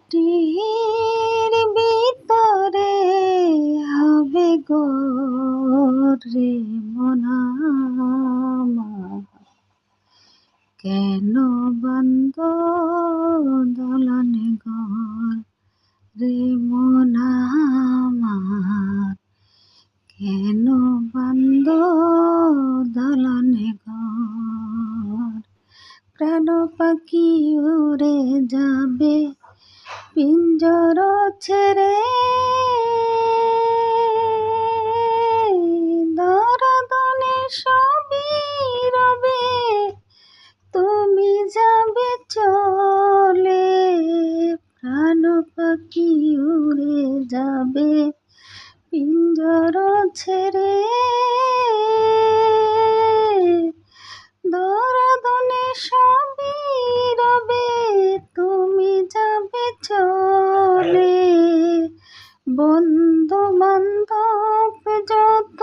মাটির ভিতরে হবে ঘর রে মন আমার, কেন বান্দ দলানে ঘর রে মন আমার, কেন বান্দ দলানে ঘর। প্রাণ পাখি উড়ে যাবে পিঞ্জর ছেড়ে, দরদনে সবই রবে তুমি যাবে চলে। প্রাণ পাখি উড়ে যাবে পিঞ্জর ছেড়ে, দরদনে সবই রবে তুমি যাবে চলে। বন্ধু বান্ধব যত,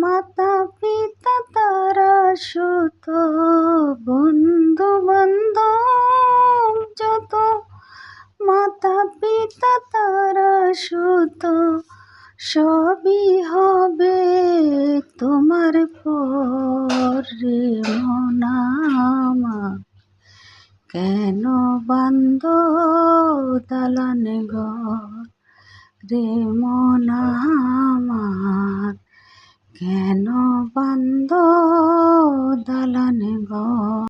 মাতা পিতা তারা সুত, বন্ধু বান্ধব যত, মাতা পিতা তারা সুত, সবই হবে তোমার পর রে মন আমার, কেন বান্দ দালানে ঘর রে মন আমার, কেন বান্দ দালানে ঘর।